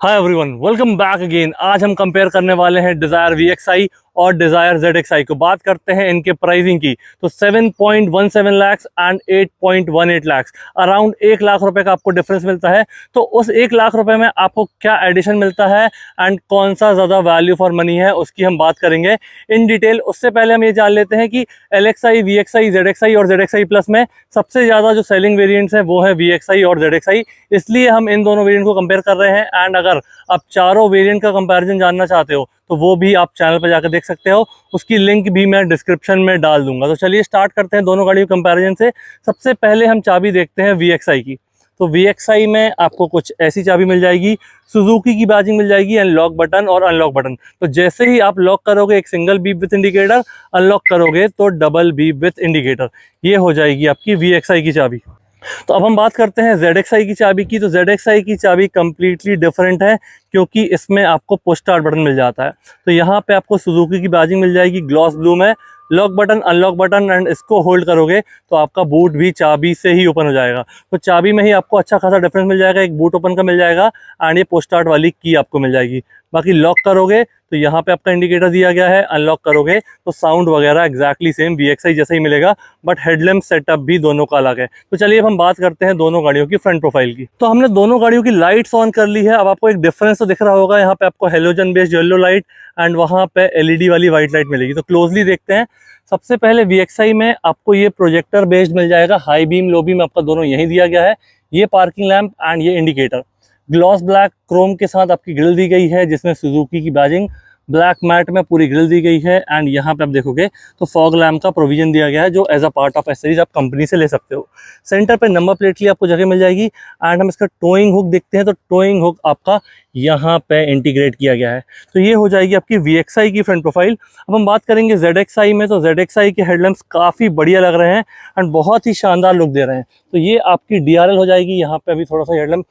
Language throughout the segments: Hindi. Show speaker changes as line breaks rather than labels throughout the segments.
Hi everyone, welcome back again. आज हम कंपेयर करने वाले हैं डिज़ायर VXI और डिज़ायर ZXI को। बात करते हैं इनके प्राइसिंग की। तो 7.17 लाख एंड 8.18 लाख, अराउंड 1 लाख रुपए का आपको डिफरेंस मिलता है। तो उस 1 लाख रुपए में आपको क्या एडिशन मिलता है एंड कौन सा ज़्यादा वैल्यू फॉर मनी है, उसकी हम बात करेंगे इन डिटेल। उससे पहले हम ये जान लेते हैं कि LXI, VXI, ZXI और ZXI प्लस में सबसे ज़्यादा जो सेलिंग वेरियंट्स है वो है VXI और ZXI, इसलिए हम इन दोनों वेरियंट को कंपेयर कर रहे हैं। एंड अगर आप चारों वेरिएंट का कंपैरिजन जानना चाहते हो तो वो भी आप चैनल पर जाकर देख सकते हो, उसकी लिंक भी मैं डिस्क्रिप्शन में डाल दूंगा। तो चलिए स्टार्ट करते हैं दोनों गाड़ियों के कंपैरिजन से। सबसे पहले हम चाबी देखते हैं VXI की। तो VXI में आपको कुछ ऐसी चाबी मिल जाएगी, सुजुकी की बैजिंग मिल जाएगी एंड लॉक बटन और अनलॉक बटन। तो जैसे ही आप लॉक करोगे एक single beep with indicator, unlock करोगे तो डबल बीप विथ इंडिकेटर। ये हो जाएगी आपकी VXI की चाबी। तो अब हम बात करते हैं ZXI की चाबी की। तो ZXI की चाबी कम्प्लीटली डिफरेंट है, क्योंकि इसमें आपको पुश स्टार्ट बटन मिल जाता है। तो यहाँ पे आपको सुजुकी की बैजिंग मिल जाएगी, ग्लॉस ब्लू में, lock button, unlock button and इसको होल्ड करोगे तो आपका बूट भी चाबी से ही ओपन हो जाएगा। तो चाबी में ही आपको अच्छा खासा डिफरेंस मिल जाएगा, एक बूट ओपन का मिल जाएगा एंड ये पुश स्टार्ट वाली की आपको मिल जाएगी। बाकी लॉक करोगे तो यहाँ पे आपका इंडिकेटर दिया गया है, अनलॉक करोगे तो साउंड वगैरह एग्जैक्टली सेम VXI जैसा ही मिलेगा, बट हेडलैम्प सेटअप भी दोनों का अलग है। तो चलिए अब हम बात करते हैं दोनों गाड़ियों की फ्रंट प्रोफाइल की। तो हमने दोनों गाड़ियों की लाइट्स ऑन कर ली है। अब आपको एक डिफरेंस तो दिख रहा होगा, यहाँ पे आपको halogen based yellow light and वहाँ पे LED वाली व्हाइट लाइट मिलेगी। तो क्लोजली देखते हैं। सबसे पहले VXI में आपको ये प्रोजेक्टर बेस्ड मिल जाएगा, हाई बीम लो बीम आपका दोनों यही दिया गया है। ये पार्किंग लैंप एंड ये इंडिकेटर ग्लॉस ब्लैक क्रोम के साथ आपकी ग्रिल दी गई है, जिसमें सुजुकी की बैजिंग ब्लैक मैट में पूरी ग्रिल दी गई है। एंड यहाँ पे आप देखोगे तो फॉग लैम्प का प्रोविजन दिया गया है, जो as a part of accessories आप कंपनी से ले सकते हो। सेंटर पे नंबर प्लेट के लिए आपको जगह मिल जाएगी। एंड हम इसका टोइंग हुक देखते हैं तो टोइंग हुक आपका यहाँ पे इंटीग्रेट किया गया है। तो ये हो जाएगी आपकी VXI की फ्रंट प्रोफाइल। अब हम बात करेंगे ZXI में। तो ZXI के हेडलैम्प्स काफ़ी बढ़िया लग रहे हैं एंड बहुत ही शानदार लुक दे रहे हैं। तो ये आपकी DRL हो जाएगी। यहाँ पे अभी थोड़ा सा हेडलैम्प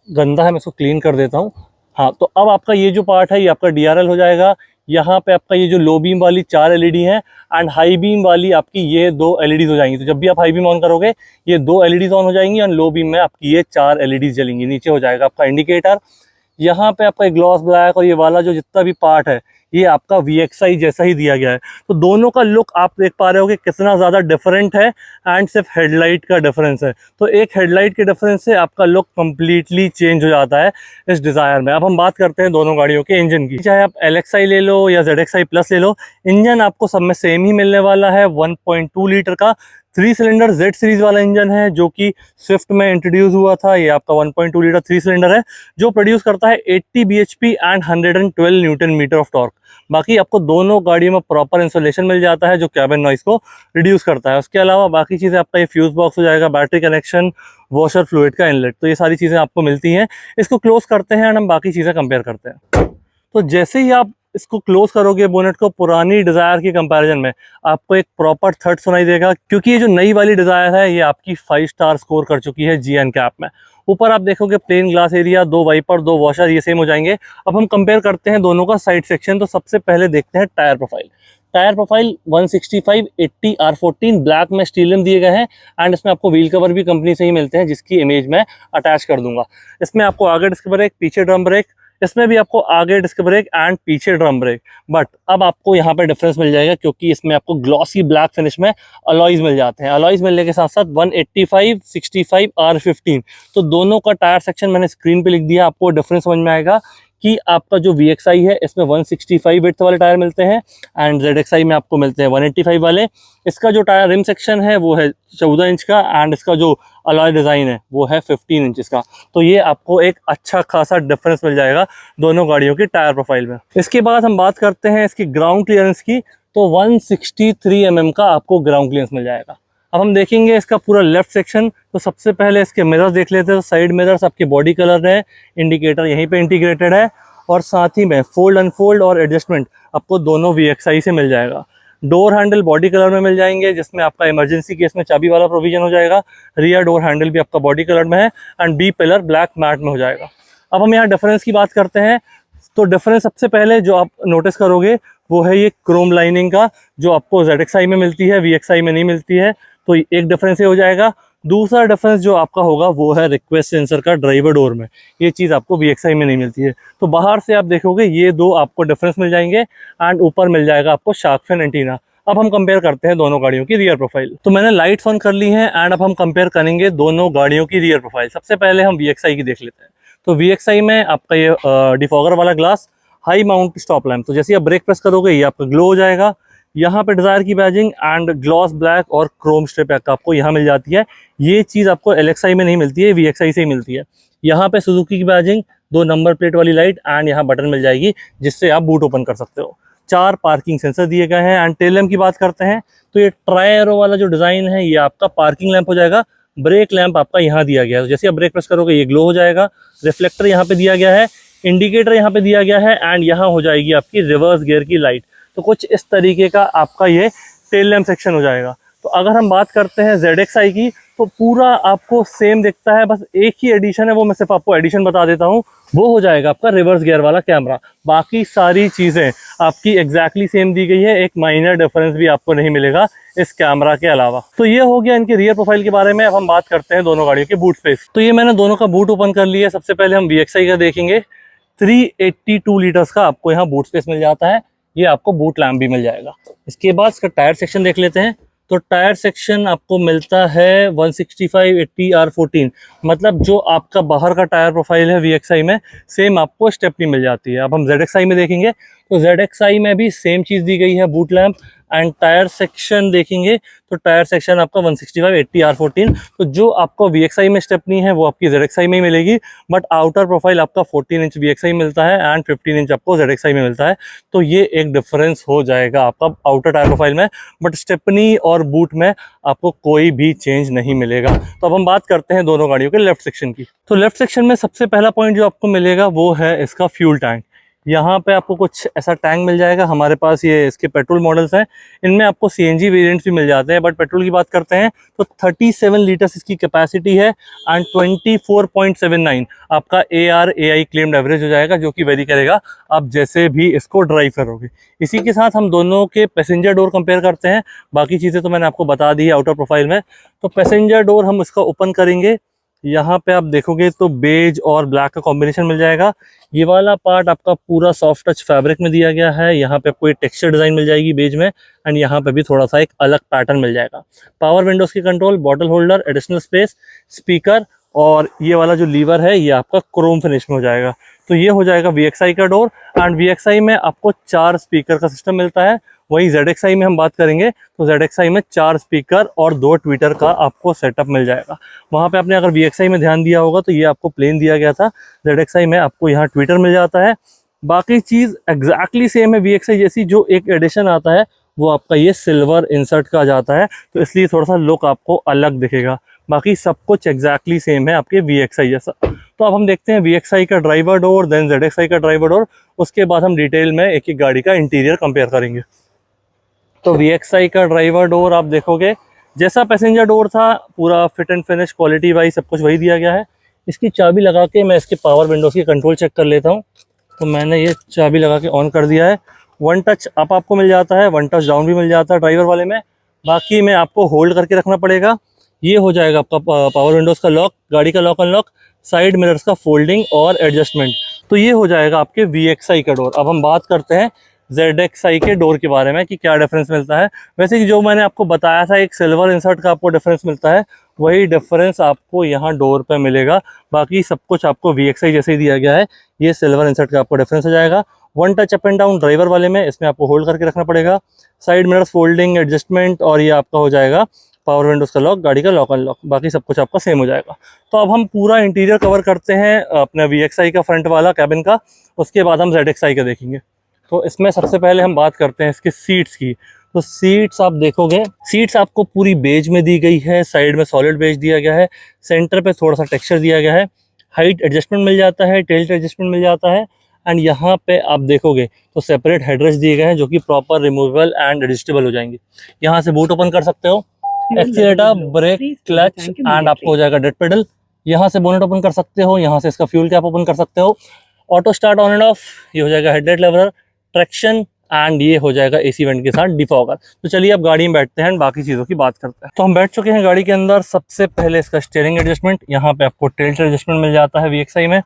गंदा है, मैं इसको क्लीन कर देता हूँ। हाँ, तो अब आपका ये जो पार्ट है ये आपका DRL हो जाएगा। यहाँ पे आपका ये जो लो बीम वाली 4 LED है एंड हाई बीम वाली आपकी ये 2 LEDs हो जाएंगी। तो जब भी आप हाई बीम ऑन करोगे ये 2 LEDs ऑन हो जाएंगी और लो बीम में आपकी ये 4 LEDs जलेंगी। नीचे हो जाएगा आपका इंडिकेटर। यहाँ पे आपका ग्लॉस ब्लैक और ये वाला जो जितना भी पार्ट है ये आपका VXI जैसा ही दिया गया है। तो दोनों का लुक आप देख पा रहे हो कि कितना ज़्यादा डिफरेंट है एंड सिर्फ हेडलाइट का डिफरेंस है। तो एक हेडलाइट के डिफरेंस से आपका लुक कम्प्लीटली चेंज हो जाता है इस डिज़ायर में। अब हम बात करते हैं दोनों गाड़ियों के इंजन की। चाहे आप LXI ले लो या ZXI प्लस ले लो, इंजन आपको सब में सेम ही मिलने वाला है। 1.2 लीटर का 3 सिलेंडर Z सीरीज वाला इंजन है, जो कि स्विफ्ट में इंट्रोड्यूस हुआ था। ये आपका 1.2 लीटर 3 सिलेंडर है, जो प्रोड्यूस करता है 80 bhp and 112 newton metre of torque. बाकी आपको दोनों गाड़ियों में प्रॉपर इंसुलेशन मिल जाता है, जो कैबिन नॉइस को रिड्यूस करता है। उसके अलावा बाकी चीज़ें आपका ये फ्यूज बॉक्स हो जाएगा, बैटरी कनेक्शन, वॉशर फ्लूइड का इनलेट, तो ये सारी चीज़ें आपको मिलती हैं। इसको क्लोज करते हैं एंड हम बाकी चीज़ें कंपेयर करते हैं। तो जैसे ही आप इसको क्लोज करोगे बोनेट को, पुरानी डिज़ायर की कंपैरिजन में आपको एक प्रॉपर थर्ड सुनाई देगा, क्योंकि ये जो नई वाली डिज़ायर है ये आपकी 5 स्टार स्कोर कर चुकी है GNCAP में। ऊपर आप देखोगे plain glass area, 2 wiper, 2 washer, ये सेम हो जाएंगे। अब हम कंपेयर करते हैं दोनों का साइड सेक्शन। तो सबसे पहले देखते हैं tyre profile. Tyre profile 165/80 R14 black में स्टील रिम दिए गए हैं एंड इसमें आपको व्हील कवर भी कंपनी से ही मिलते हैं, जिसकी इमेज मैं अटैच कर दूंगा। इसमें आपको आगे डिस्क ब्रेक, पीछे ड्रम ब्रेक, इसमें भी आपको आगे डिस्क ब्रेक एंड पीछे ड्रम ब्रेक। बट अब आपको यहाँ पे डिफरेंस मिल जाएगा, क्योंकि इसमें आपको ग्लॉसी ब्लैक फिनिश में अलॉयज मिल जाते हैं। अलॉयज मिलने के साथ साथ 185/65 R15। तो दोनों का टायर सेक्शन मैंने स्क्रीन पे लिख दिया, आपको डिफरेंस समझ में आएगा कि आपका जो VXI है इसमें 165 विड्थ वाले टायर मिलते हैं एंड ZXI में आपको मिलते हैं 185 वाले। इसका जो टायर रिम सेक्शन है वो है 14 इंच का एंड इसका जो अलॉय डिज़ाइन है वो है 15 इंच का। तो ये आपको एक अच्छा खासा डिफरेंस मिल जाएगा दोनों गाड़ियों की टायर प्रोफाइल में। इसके बाद हम बात करते हैं इसकी ग्राउंड क्लियरेंस की। तो 163 mm का आपको ग्राउंड क्लियरेंस मिल जाएगा। अब हम देखेंगे इसका पूरा लेफ्ट सेक्शन। तो सबसे पहले इसके मिरर्स देख लेते हैं। तो साइड मिरर्स आपके बॉडी कलर है, इंडिकेटर यहीं पे इंटीग्रेटेड है और साथ ही में फोल्ड अनफोल्ड और एडजस्टमेंट आपको दोनों VXI से मिल जाएगा। डोर हैंडल बॉडी कलर में मिल जाएंगे, जिसमें आपका इमरजेंसी केस में चाबी वाला प्रोविजन हो जाएगा। रियर डोर हैंडल भी आपका बॉडी कलर में है and B pillar black matte में हो जाएगा। अब हम यहाँ डिफरेंस की बात करते हैं। तो डिफरेंस सबसे पहले जो आप नोटिस करोगे वो है ये क्रोम लाइनिंग का, जो आपको ZXI में मिलती है, VXI में नहीं मिलती है। तो एक डिफरेंस ये हो जाएगा। दूसरा डिफरेंस जो आपका होगा वो है रिक्वेस्ट सेंसर का ड्राइवर डोर में। ये चीज़ आपको VXI में नहीं मिलती है। तो बाहर से आप देखोगे ये दो आपको डिफरेंस मिल जाएंगे एंड ऊपर मिल जाएगा आपको शार्क फिन एंटीना। अब हम कंपेयर करते हैं दोनों गाड़ियों की रियर प्रोफाइल। तो मैंने लाइट्स ऑन कर ली हैं एंड अब हम कंपेयर करेंगे दोनों गाड़ियों की रियर प्रोफाइल। सबसे पहले हम VXI की देख लेते हैं। तो VXI में आपका ये डिफॉगर वाला glass, high mount stop lamp, तो जैसे आप ब्रेक प्रेस करोगे ये आपका ग्लो हो जाएगा। यहाँ पे डिजायर की बैजिंग एंड ग्लॉस ब्लैक और क्रोम स्ट्रिप आपको यहाँ मिल जाती है। ये चीज़ आपको LXI में नहीं मिलती है, VXI से ही मिलती है। यहाँ पे सुजुकी की बैजिंग, 2 नंबर प्लेट वाली लाइट एंड यहाँ बटन मिल जाएगी जिससे आप बूट ओपन कर सकते हो। 4 पार्किंग सेंसर दिए गए हैं। एंड टेल लैम्प की बात करते हैं तो ये ट्राई एरो वाला जो डिज़ाइन है ये आपका पार्किंग लैंप हो जाएगा। ब्रेक लैंप आपका यहाँ दिया गया है, तो जैसे आप ब्रेक प्रेस करोगे ये ग्लो हो जाएगा। रिफ्लेक्टर यहाँ पे दिया गया है, इंडिकेटर यहाँ पे दिया गया है एंड यहाँ हो जाएगी आपकी रिवर्स गियर की लाइट। तो कुछ इस तरीके का आपका ये टेल लैम्प सेक्शन हो जाएगा। तो अगर हम बात करते हैं ZXI की तो पूरा आपको सेम दिखता है, बस एक ही एडिशन है, वो मैं सिर्फ आपको एडिशन बता देता हूँ, वो हो जाएगा आपका रिवर्स गियर वाला कैमरा। बाकी सारी चीज़ें आपकी एग्जैक्टली सेम दी गई है, एक माइनर डिफरेंस भी आपको नहीं मिलेगा इस कैमरा के अलावा। तो ये हो गया इनके रियर प्रोफाइल के बारे में। अब हम बात करते हैं दोनों गाड़ियों के बूट स्पेस। तो ये मैंने दोनों का बूट ओपन कर लिया। सबसे पहले हम VXI का देखेंगे। 382 लीटर्स का आपको यहाँ बूट स्पेस मिल जाता है। ये आपको बूट लैम्प भी मिल जाएगा। इसके बाद इसका टायर सेक्शन देख लेते हैं। तो टायर सेक्शन आपको मिलता है 165/80R14, मतलब जो आपका बाहर का टायर प्रोफाइल है VXI में सेम आपको स्टेपनी मिल जाती है। अब हम ZXI में देखेंगे तो ZXI में भी सेम चीज़ दी गई है, boot lamp. And tyre section देखेंगे तो टायर सेक्शन आपका 165/80R14। तो जो आपको VXI में स्टेपनी है वो आपकी ZXI में ही मिलेगी, बट आउटर प्रोफाइल आपका 14 इंच VXI मिलता है एंड 15 इंच आपको ZXI में मिलता है। तो ये एक डिफरेंस हो जाएगा आपका आउटर टायर प्रोफाइल में, बट स्टेपनी और बूट में आपको कोई भी चेंज नहीं मिलेगा। तो अब हम बात करते हैं दोनों गाड़ियों के लेफ्ट सेक्शन की। तो लेफ्ट सेक्शन में सबसे पहला पॉइंट जो आपको मिलेगा वो है इसका फ्यूल टैंक। यहाँ पे आपको कुछ ऐसा टैंक मिल जाएगा। हमारे पास ये इसके पेट्रोल मॉडल्स हैं, इनमें आपको CNG वेरिएंट्स भी मिल जाते हैं, बट पेट्रोल की बात करते हैं तो 37 लीटर्स इसकी कैपेसिटी है एंड 24.79 आपका ARAI क्लेम्ड एवरेज हो जाएगा, जो कि वेरी करेगा आप जैसे भी इसको ड्राइव करोगे। इसी के साथ हम दोनों के पैसेंजर डोर कंपेयर करते हैं। बाकी चीज़ें तो मैंने आपको बता दी है आउटर प्रोफाइल में। तो पैसेंजर डोर हम इसका ओपन करेंगे, यहाँ पे आप देखोगे तो बेज और ब्लैक का कॉम्बिनेशन मिल जाएगा। ये वाला पार्ट आपका पूरा सॉफ्ट टच फैब्रिक में दिया गया है। यहाँ पे कोई टेक्सचर डिज़ाइन मिल जाएगी बेज में एंड यहाँ पे भी थोड़ा सा एक अलग पैटर्न मिल जाएगा। पावर विंडोज़ की control, bottle holder, additional space, speaker और ये वाला जो लीवर है ये आपका क्रोम फिनिश में हो जाएगा। तो ये हो जाएगा VXI का डोर। एंड VXI में आपको 4 स्पीकर का सिस्टम मिलता है। वही ZXI में हम बात करेंगे तो ZXI में 4 स्पीकर और 2 ट्विटर का आपको सेटअप मिल जाएगा। वहाँ पे आपने अगर VXI में ध्यान दिया होगा तो ये आपको प्लेन दिया गया था, ZXI में आपको यहाँ ट्विटर मिल जाता है। बाकी चीज़ एग्जैक्टली सेम है VXI जैसी। जो एक एडिशन आता है वो आपका ये सिल्वर इंसर्ट का जाता है, तो इसलिए थोड़ा सा लुक आपको अलग दिखेगा। बाकी सब कुछ एग्जैक्टली सेम है आपके VXI जैसा। तो अब हम देखते हैं VXI का ड्राइवर डोर, देन ZXI का ड्राइवर डोर, उसके बाद हम डिटेल में एक एक गाड़ी का इंटीरियर कंपेयर करेंगे। तो VXI का ड्राइवर डोर आप देखोगे जैसा पैसेंजर डोर था, पूरा fit and finish quality wise सब कुछ वही दिया गया है। इसकी चाबी लगा के मैं इसके पावर विंडोज़ की कंट्रोल चेक कर लेता हूँ। तो मैंने ये चाबी लगा के ऑन कर दिया है। 1 टच अप आपको मिल जाता है, 1 टच डाउन भी मिल जाता है ड्राइवर वाले में। बाकी में आपको होल्ड करके रखना पड़ेगा। ये हो जाएगा आपका पावर विंडोज़ का लॉक, गाड़ी का लॉक अनलॉक, साइड मिरर्स का फोल्डिंग और एडजस्टमेंट। तो ये हो जाएगा आपके VXI का डोर। अब हम बात करते हैं ZXI के डोर के बारे में कि क्या डिफरेंस मिलता है। वैसे कि जो मैंने आपको बताया था एक सिल्वर इंसर्ट का आपको डिफरेंस मिलता है, वही डिफरेंस आपको यहाँ डोर पे मिलेगा। बाकी सब कुछ आपको VXI जैसे ही दिया गया है। ये सिल्वर इंसर्ट का आपको डिफरेंस हो जाएगा। 1 touch up and down driver वाले में, इसमें आपको होल्ड करके रखना पड़ेगा। साइड मिरर्स फोल्डिंग, एडजस्टमेंट और ये आपका हो जाएगा पावर विंडोज़ का लॉक, गाड़ी का लॉक अनलॉक। बाकी सब कुछ आपका सेम हो जाएगा। तो अब हम पूरा इंटीरियर कवर करते हैं अपना VXI का फ्रंट वाला कैबिन का, उसके बाद हम ZXI का देखेंगे। तो इसमें सबसे पहले हम बात करते हैं इसके सीट्स की। तो सीट्स आप देखोगे, सीट्स आपको पूरी बेज में दी गई है, साइड में सॉलिड बेज दिया गया है, सेंटर पे थोड़ा सा टेक्सचर दिया गया है, हाइट एडजस्टमेंट मिल जाता है, टेल्ट एडजस्टमेंट मिल जाता है। एंड यहाँ पे आप देखोगे तो सेपरेट हेडरेस्ट दिए गए हैं जो कि प्रॉपर रिमूवेबल एंड एडजस्टेबल हो जाएंगी। यहाँ से बूट ओपन कर सकते हो, एक्सीलेटर, ब्रेक, क्लच एंड आपको हो जाएगा डेड पेडल। यहाँ से बोनेट ओपन कर सकते हो, यहाँ से इसका फ्यूल कैप ओपन कर सकते हो, auto start on end of, ये हो जाएगा हेडलाइट लेवलर, ट्रैक्शन एंड ये हो जाएगा एसी वेंट के साथ डिफॉगर। तो चलिए अब गाड़ी में बैठते हैं एंड बाकी चीज़ों की बात करते हैं। तो हम बैठ चुके हैं गाड़ी के अंदर। सबसे पहले इसका स्टीयरिंग एडजस्टमेंट, यहाँ पे आपको टिल्ट एडजस्टमेंट मिल जाता है VXI में।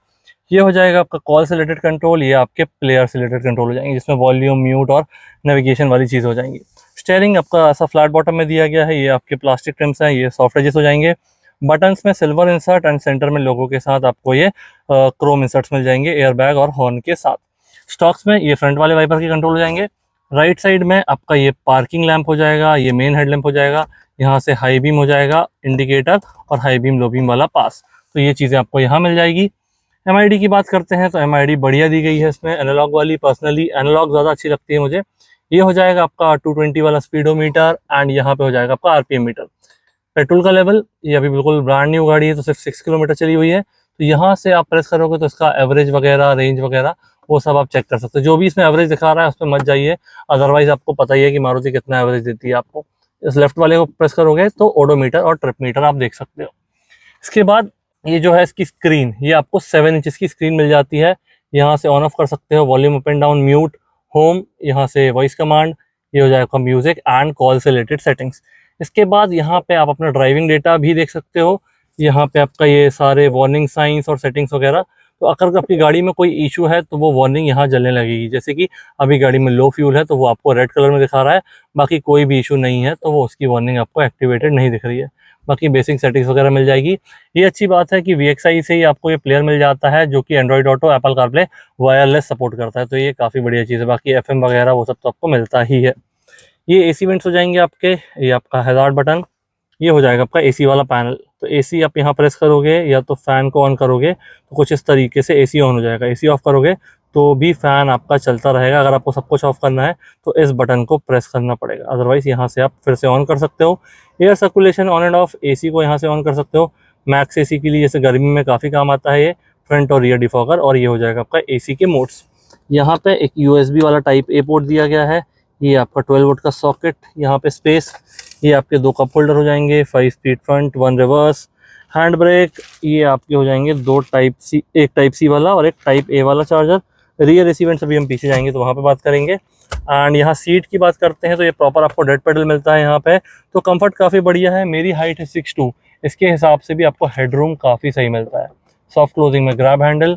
ये हो जाएगा आपका कॉल से रिलेटेड कंट्रोल, ये आपके प्लेयर से रिलेटेड कंट्रोल हो जाएंगे, जिसमें वॉल्यूम, म्यूट और नेविगेशन वाली चीज़ हो जाएंगी। स्टीयरिंग आपका ऐसा फ्लैट बॉटम में दिया गया है, ये आपके प्लास्टिक ट्रिम्स हैं, ये सॉफ्ट एजेस हो जाएंगे। बटन्स में सिल्वर इंसर्ट एंड सेंटर में लोगों के साथ आपको ये क्रोम इंसर्ट्स मिल जाएंगे एयरबैग और हॉर्न के साथ। स्टॉक्स में ये फ्रंट वाले वाइपर के कंट्रोल हो जाएंगे। राइट साइड में आपका ये पार्किंग लैंप हो जाएगा, ये मेन हेडलैम्प हो जाएगा, यहाँ से हाई बीम हो जाएगा, इंडिकेटर और हाई बीम लो बीम वाला पास। तो ये चीज़ें आपको यहाँ मिल जाएगी। MID की बात करते हैं तो MID बढ़िया दी गई है इसमें, एनालॉग वाली। पर्सनली एनालॉग ज़्यादा अच्छी लगती है मुझे। ये हो जाएगा आपका 220 वाला स्पीडोमीटर एंड यहाँ पे हो जाएगा आपका RPM मीटर। पेट्रोल का लेवल, ये अभी बिल्कुल ब्रांड न्यू गाड़ी है तो सिर्फ 6 किलोमीटर चली हुई है। तो यहाँ से आप प्रेस करोगे तो इसका एवरेज वगैरह, रेंज वगैरह वो सब आप चेक कर सकते हो। जो भी इसमें एवरेज दिखा रहा है उस पर मत जाइए, अदरवाइज आपको पता ही है कि मारुति कितना एवरेज देती है आपको। इस लेफ्ट वाले को प्रेस करोगे तो ओडोमीटर और ट्रिप मीटर आप देख सकते हो। इसके बाद ये जो है इसकी स्क्रीन, ये आपको 7 इंचेस की स्क्रीन मिल जाती है। यहाँ से ऑन ऑफ कर सकते हो, volume up and down, mute, home, यहाँ से वॉइस कमांड, ये हो जाएगा म्यूजिक एंड कॉल से रिलेटेड सेटिंग्स। इसके बाद यहाँ पे आप अपना ड्राइविंग डेटा भी देख सकते हो। यहाँ पे आपका ये सारे वार्निंग साइंस और सेटिंग्स वगैरह। तो अगर आपकी गाड़ी में कोई इशू है तो वो वार्निंग यहाँ जलने लगेगी। जैसे कि अभी गाड़ी में लो फ्यूल है तो वो आपको रेड कलर में दिखा रहा है, बाकी कोई भी इशू नहीं है तो वो उसकी वार्निंग आपको एक्टिवेटेड नहीं दिख रही है। बाकी बेसिक सेटिंग्स वगैरह मिल जाएगी। ये अच्छी बात है कि VXI से ही आपको ये प्लेयर मिल जाता है जो कि Android auto, Apple CarPlay, wireless support करता है। तो ये काफ़ी बढ़िया चीज़ है। बाकी FM वगैरह वो सब तो आपको मिलता ही है। ये AC वेंट्स हो जाएंगे आपके। ये आपका हैजार्ड बटन, ये हो जाएगा आपका AC वाला पैनल। तो AC आप यहाँ प्रेस करोगे या तो फ़ैन को ऑन करोगे तो कुछ इस तरीके से AC ऑन हो जाएगा। AC ऑफ करोगे तो भी फ़ैन आपका चलता रहेगा। अगर आपको सब कुछ ऑफ करना है तो इस बटन को प्रेस करना पड़ेगा, अदरवाइज़ यहाँ से आप फिर से ऑन कर सकते हो। Air circulation on end of, AC को यहाँ से ऑन कर सकते हो। मैक्स AC के लिए, जैसे गर्मी में काफ़ी काम आता है ये, फ्रंट और रियर डिफॉगर। और ये हो जाएगा आपका AC के मोड्स। यहाँ पे एक USB वाला टाइप A पोर्ट दिया गया है। ये आपका 12 वोल्ट का सॉकेट, यहाँ पे स्पेस। ये आपके 2 कप होल्डर हो जाएंगे, 5 speed front, 1 reverse. Hand brake, ये आपके हो जाएंगे 2 टाइप C, एक टाइप C वाला और एक टाइप A वाला चार्जर। रियर AC वेंट्स अभी हम पीछे जाएंगे तो वहाँ पे बात करेंगे। एंड यहाँ सीट की बात करते हैं तो ये प्रॉपर आपको डेड पेडल मिलता है यहाँ पे। तो कंफर्ट काफ़ी बढ़िया है। मेरी हाइट है 6'2", इसके हिसाब से भी आपको हेडरूम काफ़ी सही मिलता है। सॉफ्ट क्लोजिंग में ग्रैब हैंडल,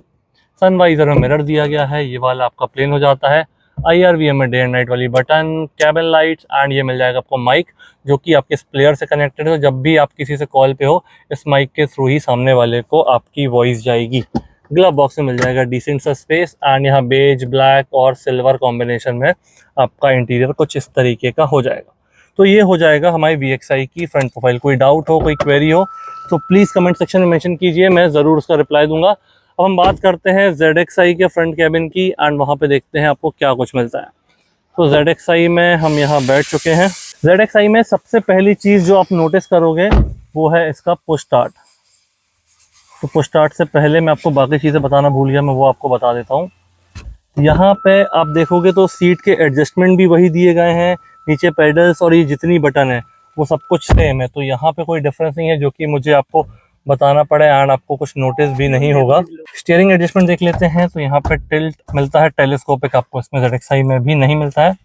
सनवाइजर में मिरर दिया गया है, ये वाला आपका प्लेन हो जाता है। IRVM में डे एंड नाइट वाली बटन, कैबिन लाइट्स एंड ये मिल जाएगा आपको माइक, जो कि आपके प्लेयर से कनेक्टेड है। जब भी आप किसी से कॉल पे हो, इस माइक के थ्रू ही सामने वाले को आपकी वॉइस जाएगी। ग्लव बॉक्स में मिल जाएगा डिसेंट सा स्पेस एंड यहाँ बेज, ब्लैक और सिल्वर कॉम्बिनेशन में आपका इंटीरियर कुछ इस तरीके का हो जाएगा। तो ये हो जाएगा हमारी VXI की फ्रंट प्रोफाइल। कोई डाउट हो, कोई क्वेरी हो तो प्लीज़ कमेंट सेक्शन में मेंशन कीजिए, मैं ज़रूर उसका रिप्लाई दूंगा। अब हम बात करते हैं ZXI के फ्रंट कैबिन की एंड वहाँ पे देखते हैं आपको क्या कुछ मिलता है। तो ZXI में हम यहाँ बैठ चुके हैं। ZXI में सबसे पहली चीज़ जो आप नोटिस करोगे वो है इसका पुश स्टार्ट। तो पुश स्टार्ट से पहले मैं आपको बाकी चीज़ें बताना भूल गया, मैं वो आपको बता देता हूँ। यहाँ पे आप देखोगे तो सीट के एडजस्टमेंट भी वही दिए गए हैं, नीचे पेडल्स और ये जितनी बटन है वो सब कुछ सेम है। तो यहाँ पे कोई डिफरेंस नहीं है जो कि मुझे आपको बताना पड़े एंड आपको कुछ नोटिस भी नहीं होगा। स्टीयरिंग एडजस्टमेंट देख लेते हैं तो यहाँ पे टिल्ट मिलता है, टेलीस्कोपिक आपको इसमें ZXI में भी नहीं मिलता है।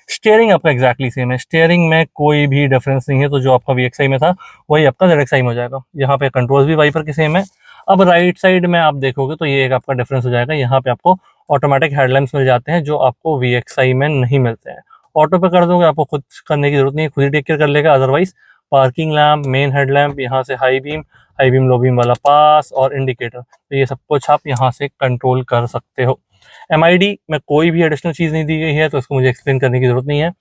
स्टीयरिंग आपका एग्जैक्टली सेम है, स्टीयरिंग में कोई भी डिफरेंस नहीं है। तो जो आपका VXI में था वही आपका ZXI में हो जाएगा। यहाँ पे कंट्रोल्स भी वाइपर के सेम है। अब राइट साइड में आप देखोगे तो ये एक आपका डिफरेंस हो जाएगा। यहाँ पे आपको ऑटोमेटिक हेडलैम्प्स मिल जाते हैं जो आपको VXI में नहीं मिलते हैं। ऑटो पे कर दोगे, आपको खुद करने की जरूरत नहीं है, खुद ही टेक केयर कर लेगा। Otherwise parking lamp, main headlamp, यहाँ से हाई बीम लो बीम वाला पास और इंडिकेटर, तो ये सब कुछ आप यहाँ से कंट्रोल कर सकते हो। MID में कोई भी एडिशनल चीज़ नहीं दी गई है तो इसको मुझे एक्सप्लेन करने की जरूरत नहीं है।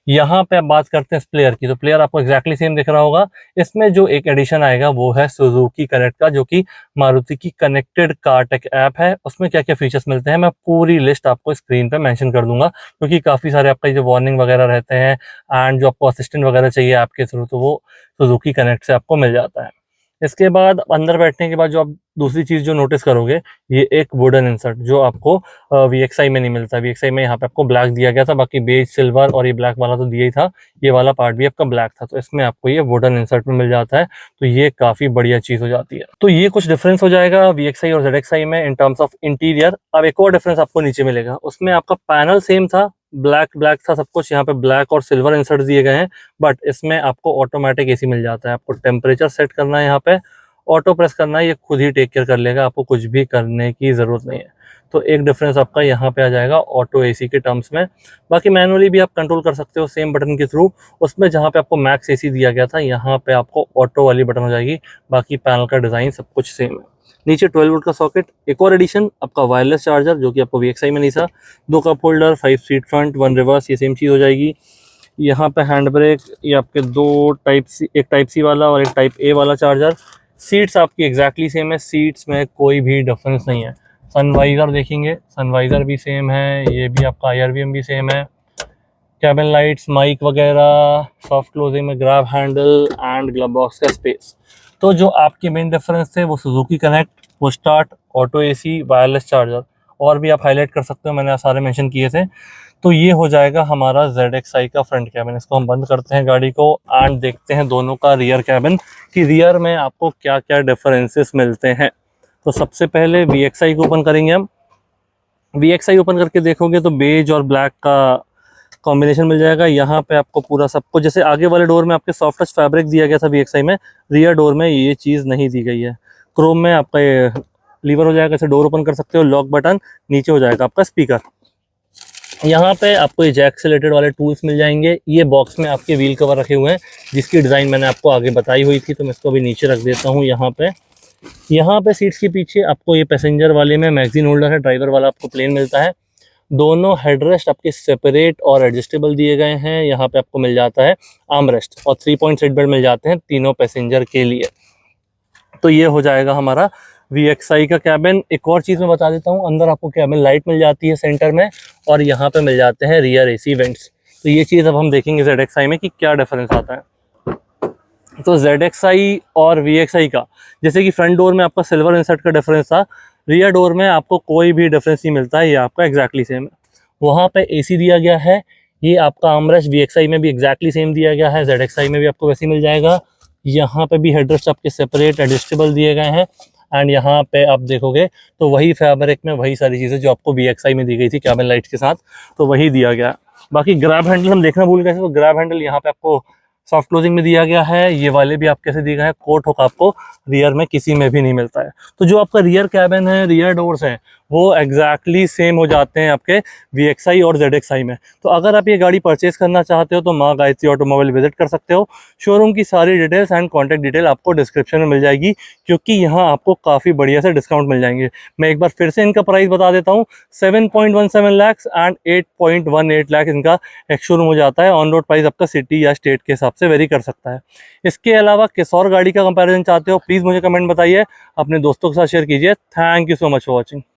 यहाँ पे आप बात करते हैं प्लेयर की, तो प्लेयर आपको एग्जैक्टली सेम दिख रहा होगा। इसमें जो एक एडिशन आएगा वो है सुजुकी कनेक्ट का, जो कि मारुति की कनेक्टेड कार टेक ऐप है। उसमें क्या क्या फीचर्स मिलते हैं मैं पूरी लिस्ट आपको स्क्रीन पे मेंशन कर दूंगा, क्योंकि काफ़ी सारे आपका जो वार्निंग वगैरह रहते हैं एंड जो आपको असिस्टेंट वगैरह चाहिए ऐप के थ्रू, तो वो सुजुकी कनेक्ट से आपको मिल जाता है। इसके बाद अंदर बैठने के बाद जो आप दूसरी चीज़ जो नोटिस करोगे, ये एक वुडन इंसर्ट जो आपको VXI में नहीं मिलता। VXI में यहाँ पे आपको ब्लैक दिया गया था, बाकी बेज, सिल्वर और ये ब्लैक वाला तो दिया ही था, ये वाला पार्ट भी आपका ब्लैक था। तो इसमें आपको ये वुडन इंसर्ट में मिल जाता है, तो ये काफ़ी बढ़िया चीज़ हो जाती है। तो ये कुछ डिफरेंस हो जाएगा VXI और ZXI में इन टर्म्स ऑफ इंटीरियर। अब एक और डिफरेंस आपको नीचे मिलेगा, उसमें आपका पैनल सेम था ब्लैक ब्लैक था सब कुछ, यहाँ पे ब्लैक और सिल्वर इंसर्ट दिए गए हैं। बट इसमें आपको ऑटोमेटिक एसी मिल जाता है। आपको टेम्परेचर सेट करना है, यहाँ पे ऑटो प्रेस करना है, ये खुद ही टेक केयर कर लेगा, आपको कुछ भी करने की ज़रूरत नहीं है। तो एक डिफरेंस आपका यहाँ पे आ जाएगा ऑटो एसी के टर्म्स में। बाकी मैनुअली भी आप कंट्रोल कर सकते हो सेम बटन के थ्रू। उसमें जहाँ पे आपको मैक्स एसी दिया गया था, यहाँ पे आपको ऑटो वाली बटन हो जाएगी। बाकी पैनल का डिज़ाइन सब कुछ सेम है। नीचे 12 वोल्ट का सॉकेट, एक और एडिशन आपका वायरलेस चार्जर जो कि आपको VXI में नहीं था। 2 cup holder, 5 seat front, 1 reverse, ये सेम चीज़ हो जाएगी। यहाँ पे हैंड ब्रेक, ये आपके 2 टाइप सी, एक टाइप सी वाला और एक टाइप ए वाला चार्जर। सीट्स आपकी एग्जैक्टली सेम है, सीट्स में कोई भी डिफरेंस नहीं है। सनवाइज़र देखेंगे, सनवाइज़र भी सेम है, ये भी आपका IRVM भी सेम है। कैबिन लाइट्स, माइक वगैरह, सॉफ्ट क्लोजिंग में grab handle and glove box का स्पेस। तो जो आपके मेन डिफरेंस थे वो सुजुकी कनेक्ट, वो start, auto AC, wireless charger, और भी आप हाईलाइट कर सकते हो, मैंने सारे मेंशन किए थे। तो ये हो जाएगा हमारा ZXi का फ्रंट कैबिन। इसको हम बंद करते हैं गाड़ी को एंड देखते हैं दोनों का रियर कैबिन कि रियर में आपको क्या क्या डिफरेंसेस मिलते हैं। तो सबसे पहले VXi को ओपन करेंगे हम। VXi ओपन करके देखोगे तो बेज और ब्लैक का कॉम्बिनेशन मिल जाएगा। यहाँ पे आपको पूरा सब कुछ, जैसे आगे वाले डोर में आपके सॉफ्ट टच फैब्रिक दिया गया था VXi में, रियर डोर में ये चीज़ नहीं दी गई है। क्रोम में आपका ये लीवर हो जाएगा, ऐसे डोर ओपन कर सकते हो, लॉक बटन, नीचे हो जाएगा आपका स्पीकर। यहाँ पे आपको ये जैक से रिलेटेड वाले टूल्स मिल जाएंगे। ये बॉक्स में आपके व्हील कवर रखे हुए हैं जिसकी डिज़ाइन मैंने आपको आगे बताई हुई थी, तो मैं इसको अभी नीचे रख देता हूँ। यहाँ पे सीट्स के पीछे आपको ये पैसेंजर वाले में मैगजीन होल्डर है, ड्राइवर वाला आपको प्लेन मिलता है। दोनों हेडरेस्ट आपके सेपरेट और एडजस्टेबल दिए गए हैं। यहाँ पे आपको मिल जाता है आर्मरेस्ट और 3 पॉइंट सीट बेल्ट मिल जाते हैं तीनों पैसेंजर के लिए। तो ये हो जाएगा हमारा VXi का कैबिन। एक और चीज़ मैं बता देता हूँ, अंदर आपको कैबिन लाइट मिल जाती है सेंटर में, और यहाँ पे मिल जाते हैं रियर AC वेंट्स। तो ये चीज़ अब हम देखेंगे ZXi में कि क्या डिफरेंस आता है। तो ZXi और VXi का, जैसे कि फ्रंट डोर में आपका सिल्वर इंसर्ट का डिफरेंस था, रियर डोर में आपको कोई भी डिफरेंस नहीं मिलता है, ये आपका एग्जैक्टली सेम है। वहाँ पे AC दिया गया है, ये आपका आर्मरेस्ट VXi में भी एग्जैक्टली सेम दिया गया है, ZXi में भी आपको वैसे ही मिल जाएगा। यहाँ पे भी हेडरेस्ट आपके सेपरेट एडजस्टेबल दिए गए हैं, एंड यहाँ पे आप देखोगे तो वही फैब्रिक में वही सारी चीज़ें जो आपको VXi में दी गई थी कैबिन लाइट्स के साथ, तो वही दिया गया। बाकी ग्रैब हैंडल हम देखना भूल गए थे, तो ग्रैब हैंडल यहाँ पे आपको सॉफ्ट क्लोजिंग में दिया गया है। ये वाले भी आप कैसे दिए गए हैं, कोट हुक आपको रियर में किसी में भी नहीं मिलता है। तो जो आपका रियर कैबिन है, रियर डोर्स हैं, वो एग्जैक्टली सेम हो जाते हैं आपके VXi और ZXi में। तो अगर आप ये गाड़ी परचेज करना चाहते हो तो माँ गायत्री ऑटोमोबाइल विजिट कर सकते हो। शोरूम की सारी डिटेल्स एंड कॉन्टैक्ट डिटेल आपको डिस्क्रिप्शन में मिल जाएगी, क्योंकि यहाँ आपको काफ़ी बढ़िया से डिस्काउंट मिल जाएंगे। मैं एक बार फिर से इनका प्राइस बता देता हूँ, 7.17 लाख एंड 8.18 लाख इनका एक शोरूम हो जाता है। ऑन रोड प्राइस आपका सिटी या स्टेट के हिसाब से वेरी कर सकता है। इसके अलावा किस और गाड़ी का कंपैरिजन चाहते हो प्लीज़ मुझे कमेंट बताइए, अपने दोस्तों के साथ शेयर कीजिए। Thank you so much for watching.